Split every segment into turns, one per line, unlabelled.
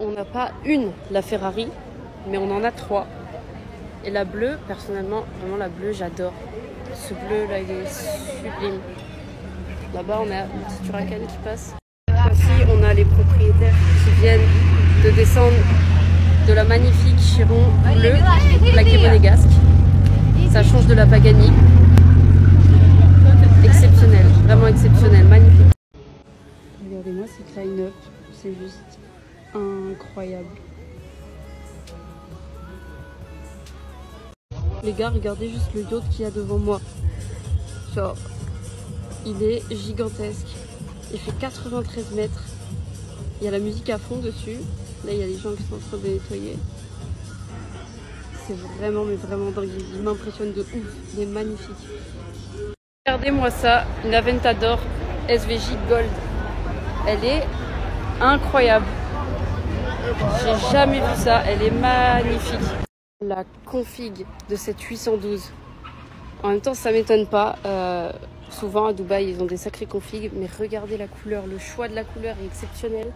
On n'a pas une, la Ferrari, mais on en a 3. Et la bleue, personnellement, vraiment la bleue, j'adore. Ce bleu là, il est sublime. Là-bas, on a une petite Huracan qui passe. Ici, on a les propriétaires qui viennent de descendre de la magnifique Chiron bleue, plaquée monégasque. Ça change de la Pagani. Exceptionnel, vraiment exceptionnel, magnifique. Regardez-moi ces line-up, c'est juste incroyable. Les gars, regardez juste le yacht qu'il y a devant moi. Genre, il est gigantesque. Il fait 93 mètres. Il y a la musique à fond dessus. Là, il y a des gens qui sont en train de nettoyer. C'est vraiment, mais vraiment dingue. Il m'impressionne de ouf. Il est magnifique. Regardez-moi ça, une Aventador SVJ Gold. Elle est incroyable. J'ai jamais vu ça. Elle est magnifique. La config de cette 812. En même temps, ça m'étonne pas. Souvent à Dubaï, ils ont des sacrés configs. Mais regardez la couleur. Le choix de la couleur est exceptionnel.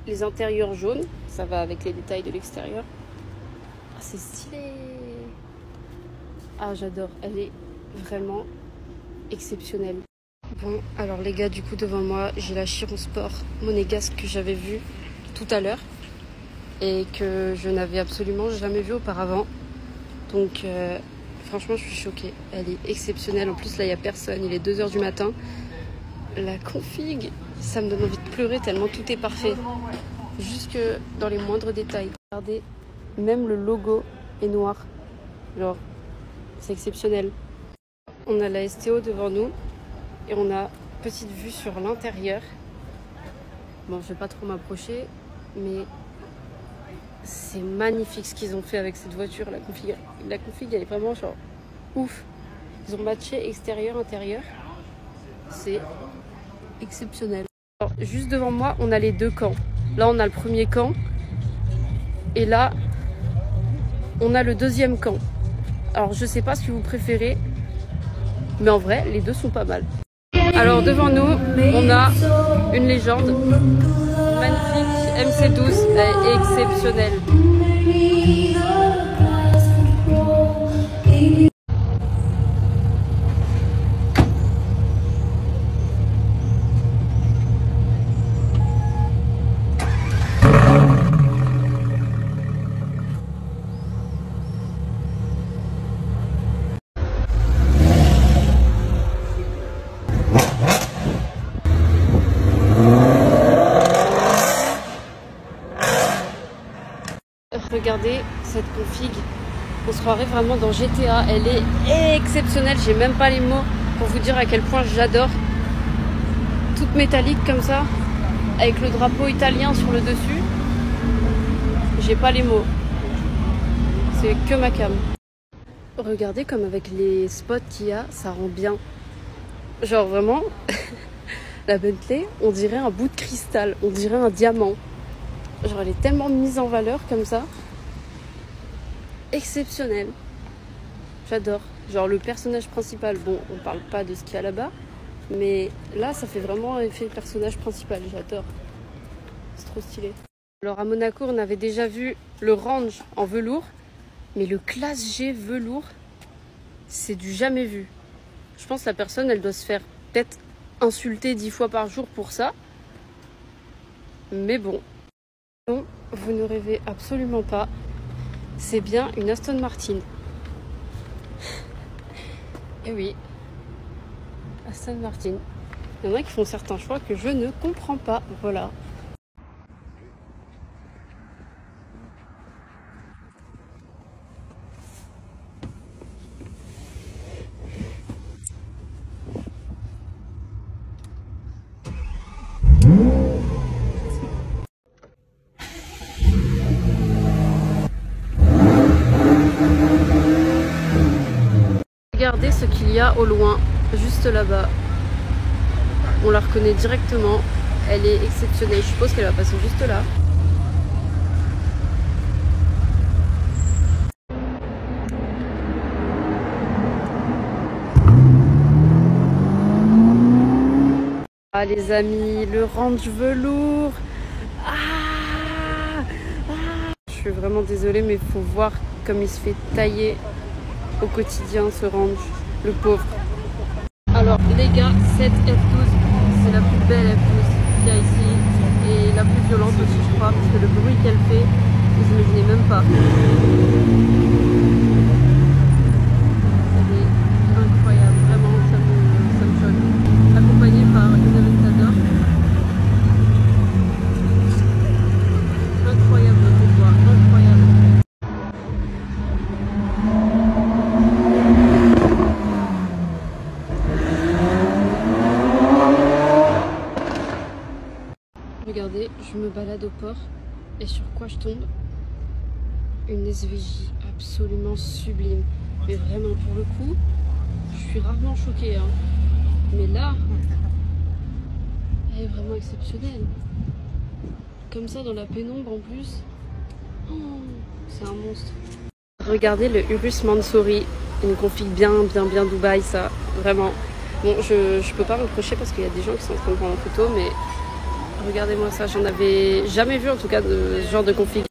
Les intérieurs jaunes, ça va avec les détails de l'extérieur. Ah, c'est stylé. Ah, j'adore. Elle est vraiment exceptionnelle. Bon, alors les gars, du coup, devant moi, j'ai la Chiron Sport monégasque que j'avais vue tout à l'heure et que je n'avais absolument jamais vue auparavant. Donc, franchement, je suis choquée. Elle est exceptionnelle. En plus, là, il n'y a personne. Il est 2 h du matin. La config, ça me donne envie de pleurer tellement tout est parfait. Jusque dans les moindres détails. Regardez, même le logo est noir. Genre, c'est exceptionnel. On a la STO devant nous et on a petite vue sur l'intérieur. Bon, je vais pas trop m'approcher, mais c'est magnifique ce qu'ils ont fait avec cette voiture. La config, elle est vraiment genre ouf. Ils ont matché extérieur, intérieur. C'est exceptionnel. Alors, juste devant moi, on a les 2 camps. Là, on a le premier camp. Et là, on a le 2e camp. Alors, je sais pas ce que vous préférez. Mais en vrai, les deux sont pas mal. Alors, devant nous, on a une légende. Magnifique MC12. Elle est exceptionnelle. Regardez cette config, on se croirait vraiment dans GTA, elle est exceptionnelle, j'ai même pas les mots pour vous dire à quel point j'adore. Toute métallique comme ça, avec le drapeau italien sur le dessus, j'ai pas les mots, c'est que ma cam. Regardez comme avec les spots qu'il y a, ça rend bien. Genre vraiment, la Bentley, on dirait un bout de cristal, on dirait un diamant. Genre elle est tellement mise en valeur comme ça. Exceptionnel. J'adore. Genre le personnage principal, bon on parle pas de ce qu'il y a là-bas, mais là ça fait vraiment effet personnage principal, j'adore. C'est trop stylé. Alors à Monaco on avait déjà vu le Range en velours, mais le Classe G velours, c'est du jamais vu. Je pense que la personne elle doit se faire peut-être insulter 10 fois par jour pour ça. Mais bon. Non, vous ne rêvez absolument pas. C'est bien une Aston Martin. Et oui, Aston Martin. Il y en a qui font certains choix que je ne comprends pas. Voilà. Regardez ce qu'il y a au loin, juste là-bas. On la reconnaît directement. Elle est exceptionnelle. Je suppose qu'elle va passer juste là. Ah les amis, le Range velours. Ah suis vraiment désolée, mais il faut voir comme il se fait tailler au quotidien ce range, le pauvre. Alors les gars, cette F12, c'est la plus belle F12 qu'il y a ici et la plus violente aussi je crois, parce que le bruit qu'elle fait, vous imaginez même pas. Elle est incroyable, vraiment ça me choque. Accompagnée par une Aventador. Incroyable le convoi, incroyable. Regardez, je me balade au port et sur quoi je tombe? Une SVJ absolument sublime. Mais vraiment pour le coup, je suis rarement choquée. Hein. Mais là, elle est vraiment exceptionnelle. Comme ça dans la pénombre en plus. Oh, c'est un monstre. Regardez le Urus Mansouri. Une config bien Dubaï ça. Vraiment. Bon, je peux pas reprocher parce qu'il y a des gens qui sont en train de prendre en photo, mais regardez-moi ça, j'en avais jamais vu en tout cas de ce genre de config.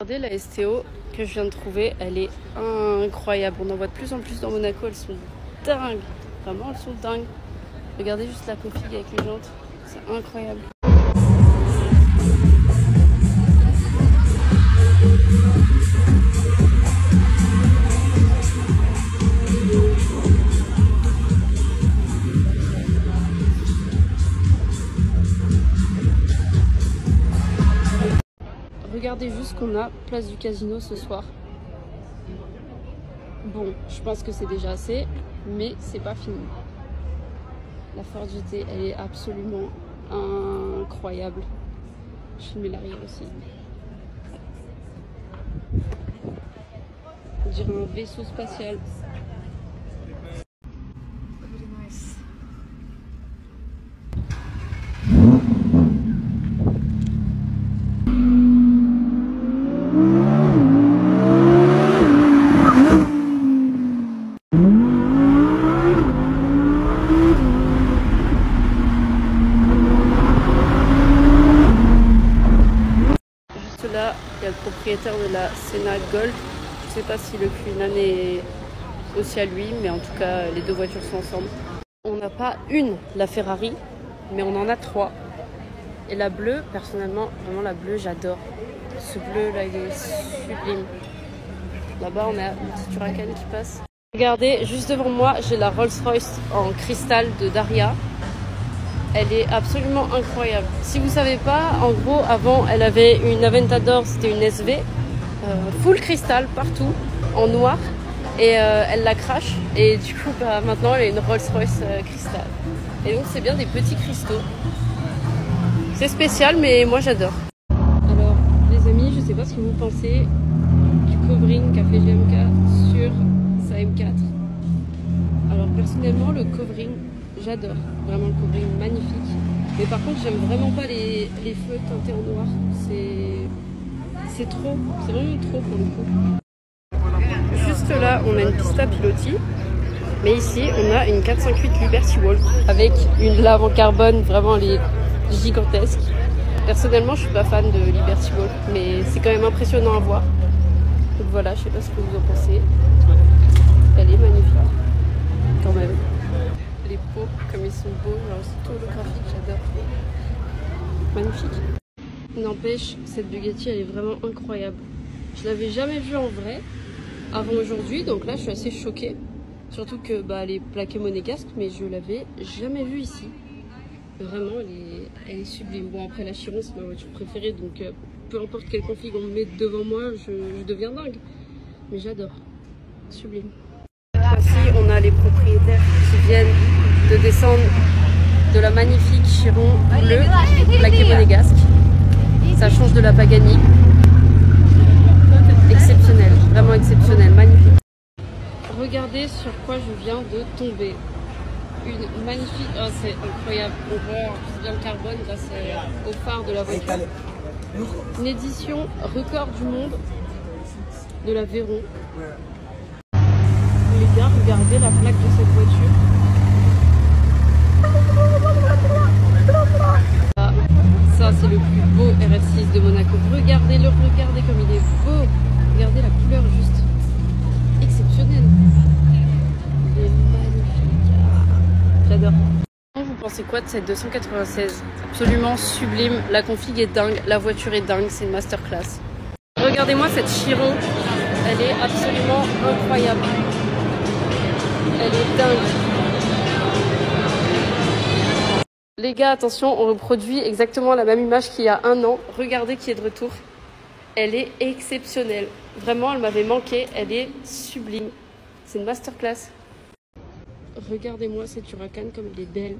Regardez la STO que je viens de trouver, elle est incroyable. On en voit de plus en plus dans Monaco, elles sont dingues. Vraiment, elles sont dingues. Regardez juste la config avec les jantes, c'est incroyable. Regardez juste qu'on a place du Casino ce soir. Bon, je pense que c'est déjà assez, mais c'est pas fini. La Ford GT, elle est absolument incroyable. Je mets l'arrière aussi. On dirait un vaisseau spatial. Là, il y a le propriétaire de la Senna Gold. Je ne sais pas si le Cullinan est aussi à lui, mais en tout cas, les deux voitures sont ensemble. On n'a pas une, la Ferrari, mais on en a trois. Et la bleue, personnellement, vraiment la bleue, j'adore. Ce bleu là, il est sublime. Là-bas, on a une petite Huracan qui passe. Regardez, juste devant moi, j'ai la Rolls-Royce en cristal de Daria. Elle est absolument incroyable. Si vous savez pas, en gros, avant, elle avait une Aventador, c'était une SV, full cristal partout, en noir, et elle la crache. Et du coup, bah, maintenant, elle est une Rolls-Royce cristal. Et donc, c'est bien des petits cristaux. C'est spécial, mais moi, j'adore. Alors, les amis, je sais pas ce que vous pensez du covering qu'a fait GMK sur sa M4. Alors, personnellement, le covering, j'adore, vraiment le covering magnifique. Mais par contre, j'aime vraiment pas les feux teintés en noir. C'est trop, c'est vraiment trop pour le coup. Juste là, on a une pista pilotis. Mais ici, on a une 458 Liberty Walk avec une lave en carbone, vraiment elle est gigantesque. Personnellement, je suis pas fan de Liberty Walk, mais c'est quand même impressionnant à voir. Donc voilà, je sais pas ce que vous en pensez. Elle est magnifique, quand même. Les pots, comme ils sont beaux, genre c'est holographique, j'adore. Magnifique. N'empêche, cette Bugatti, elle est vraiment incroyable. Je l'avais jamais vue en vrai avant aujourd'hui, donc là je suis assez choquée. Surtout que bah, elle est plaquée monégasque, mais je l'avais jamais vue ici. Vraiment, elle est sublime. Bon, après la Chiron, c'est ma voiture préférée, donc peu importe quelle config on me met devant moi, je deviens dingue. Mais j'adore. Sublime. Ici, on a les propriétaires qui viennent de descendre de la magnifique Chiron bleue, plaquée monégasque. Ça change de la Pagani. Exceptionnel, vraiment exceptionnel, magnifique. Regardez sur quoi je viens de tomber. Une magnifique... Oh, c'est incroyable. On voit bien le carbone grâce au phare de la voiture. Une édition record du monde de la Veyron. Les gars, regardez la plaque de cette voiture. pensez quoi de cette 296? Absolument sublime, la config est dingue, la voiture est dingue, c'est une masterclass. Regardez-moi cette Chiron, elle est absolument incroyable. Elle est dingue. Les gars, attention, on reproduit exactement la même image qu'il y a un an. Regardez qui est de retour. Elle est exceptionnelle. Vraiment, elle m'avait manqué. Elle est sublime. C'est une masterclass. Regardez-moi cette Huracan comme elle est belle.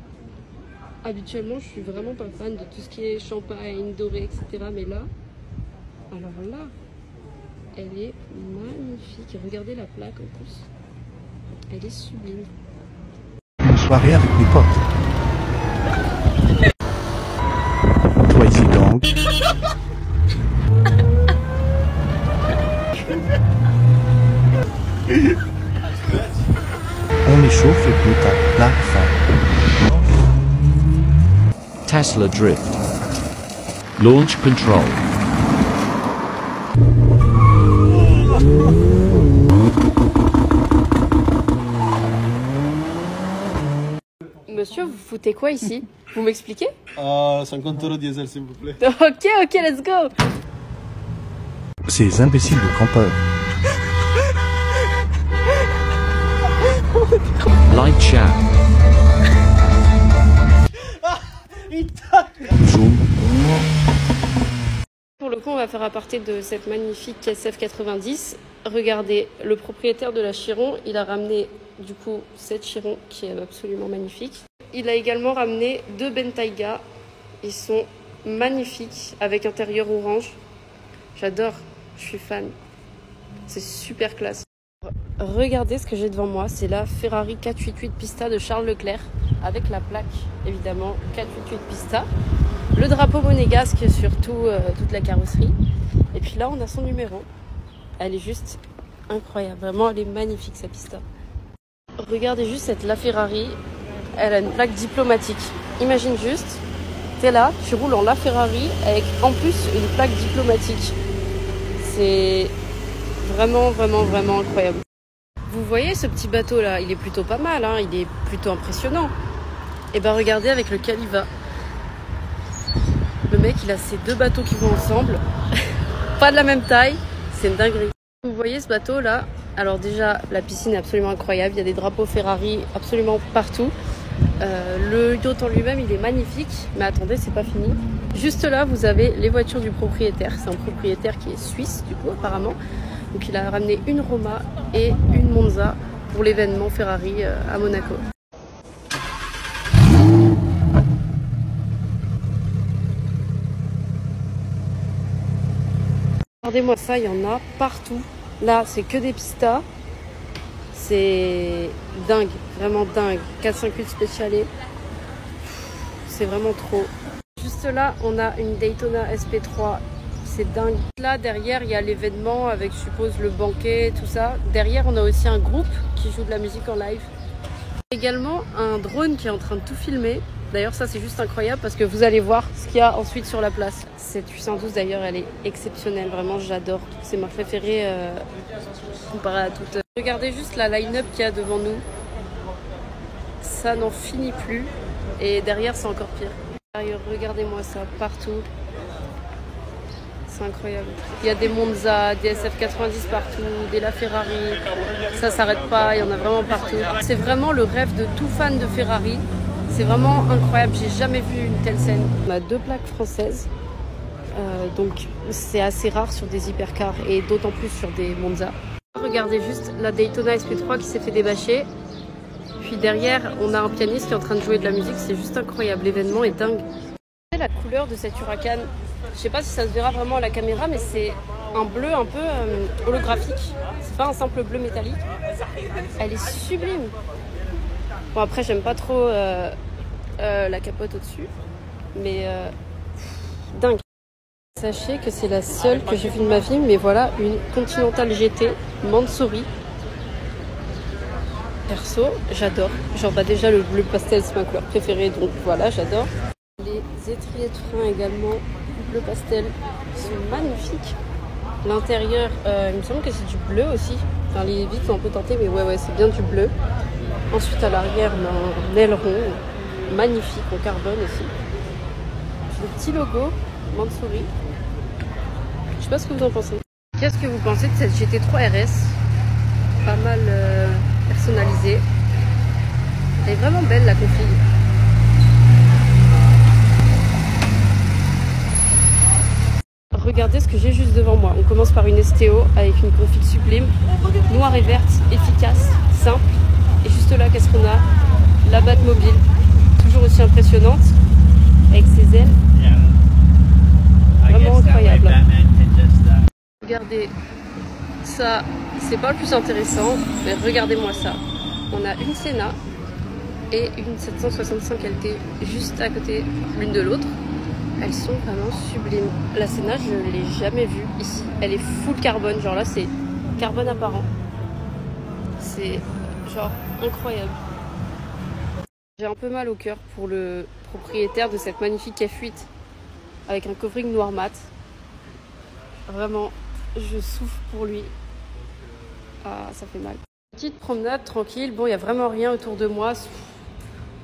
Habituellement, je suis vraiment pas fan de tout ce qui est champagne, doré, etc. Mais là, alors là, elle est magnifique. Regardez la plaque en plus. Elle est sublime.
Une soirée avec mes potes. Toi ici donc. On échauffe et tout à la fin.
Tesla Drift. Launch Control.
Monsieur, vous foutez quoi ici? Vous m'expliquez?
50 € diesel, s'il vous plaît.
Ok, let's go.
Ces imbéciles de campeurs.
Light chat.
Zoom.
Pour le coup, on va faire aparté de cette magnifique SF90. Regardez, le propriétaire de la Chiron, il a ramené du coup cette Chiron qui est absolument magnifique. Il a également ramené 2 Bentayga. Ils sont magnifiques avec intérieur orange. J'adore, je suis fan. C'est super classe. Regardez ce que j'ai devant moi, c'est la Ferrari 488 Pista de Charles Leclerc avec la plaque évidemment 488 Pista. Le drapeau monégasque sur toute la carrosserie. Et puis là, on a son numéro. Elle est juste incroyable. Vraiment, elle est magnifique, sa Pista. Regardez juste cette LaFerrari. Elle a une plaque diplomatique. Imagine juste, t'es là, tu roules en LaFerrari avec en plus une plaque diplomatique. C'est vraiment incroyable. Vous voyez ce petit bateau là, il est plutôt pas mal, hein, il est plutôt impressionnant. Et ben regardez avec lequel il va. Le mec, il a ces 2 bateaux qui vont ensemble. Pas de la même taille, c'est une dinguerie. Vous voyez ce bateau là? Alors déjà, la piscine est absolument incroyable. Il y a des drapeaux Ferrari absolument partout. Le yacht en lui-même, il est magnifique. Mais attendez, c'est pas fini. Juste là, vous avez les voitures du propriétaire. C'est un propriétaire qui est suisse, du coup, apparemment. Donc il a ramené une Roma et une Monza pour l'événement Ferrari à Monaco. Regardez-moi ça, il y en a partout. Là, c'est que des pistas. C'est dingue, vraiment dingue. 458 Speciale. C'est vraiment trop. Juste là, on a une Daytona SP3. C'est dingue. Là, derrière, il y a l'événement avec, je suppose, le banquet, tout ça. Derrière, on a aussi un groupe qui joue de la musique en live. Également, un drone qui est en train de tout filmer. D'ailleurs, ça, c'est juste incroyable parce que vous allez voir ce qu'il y a ensuite sur la place. Cette 812, d'ailleurs, elle est exceptionnelle. Vraiment, j'adore. C'est ma préférée comparée à toutes. Regardez juste la line-up qu'il y a devant nous. Ça n'en finit plus. Et derrière, c'est encore pire. D'ailleurs, regardez-moi ça, partout. C'est incroyable. Il y a des Monza, des SF90 partout, des LaFerrari. Ça s'arrête pas, il y en a vraiment partout. C'est vraiment le rêve de tout fan de Ferrari. C'est vraiment incroyable, j'ai jamais vu une telle scène. On a 2 plaques françaises, donc c'est assez rare sur des hypercars et d'autant plus sur des Monza. Regardez juste la Daytona SP3 qui s'est fait débâcher. Puis derrière, on a un pianiste qui est en train de jouer de la musique, c'est juste incroyable, l'événement est dingue. La couleur de cette Huracan, je sais pas si ça se verra vraiment à la caméra, mais c'est un bleu un peu holographique. C'est pas un simple bleu métallique. Elle est sublime. Bon, après, j'aime pas trop la capote au-dessus, mais dingue. Sachez que c'est la seule que j'ai vue de ma vie, mais voilà, une Continental GT Mansouri. Perso, j'adore. Genre, bah, déjà, le bleu pastel, c'est ma couleur préférée, donc voilà, j'adore. Les étriers de frein également, bleu pastel, sont magnifiques. L'intérieur, il me semble que c'est du bleu aussi. Enfin, les vitres sont un peu teintées, mais ouais, c'est bien du bleu. Ensuite, à l'arrière, on a un aileron magnifique en carbone aussi. Le petit logo Mansouri. Je sais pas ce que vous en pensez. Qu'est-ce que vous pensez de cette GT3 RS? Pas mal personnalisée. Elle est vraiment belle la config. Regardez ce que j'ai juste devant moi. On commence par une STO avec une config sublime, noire et verte, efficace, simple. Et juste là, qu'est-ce qu'on a? La Batmobile, toujours aussi impressionnante, avec ses ailes. Vraiment incroyable. Regardez, ça, c'est pas le plus intéressant, mais regardez-moi ça. On a une Senna et une 765 LT juste à côté l'une de l'autre. Elles sont vraiment sublimes. La Senna, je ne l'ai jamais vue ici. Elle est full carbone, genre là c'est carbone apparent. C'est genre incroyable. J'ai un peu mal au cœur pour le propriétaire de cette magnifique F8 avec un covering noir mat. Vraiment, je souffre pour lui. Ah, ça fait mal. Petite promenade tranquille. Bon, il n'y a vraiment rien autour de moi.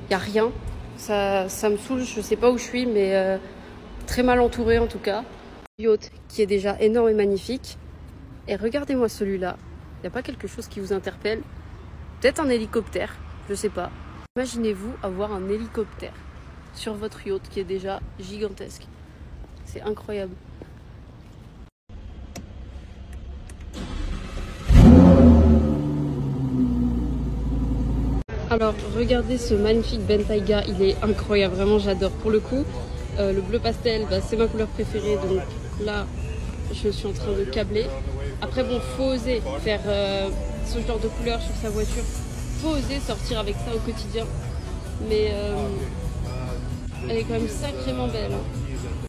Il n'y a rien. Ça me saoule, je ne sais pas où je suis, mais très mal entouré en tout cas. Yacht qui est déjà énorme et magnifique. Et regardez-moi celui-là. Il n'y a pas quelque chose qui vous interpelle? Peut-être un hélicoptère, je sais pas. Imaginez-vous avoir un hélicoptère sur votre yacht qui est déjà gigantesque. C'est incroyable. Alors regardez ce magnifique Bentayga, il est incroyable, vraiment j'adore. Pour le coup, le bleu pastel, bah, c'est ma couleur préférée, donc là je suis en train de câbler. Après bon, faut oser faire ce genre de couleur sur sa voiture, faut oser sortir avec ça au quotidien. Mais elle est quand même sacrément belle. Hein.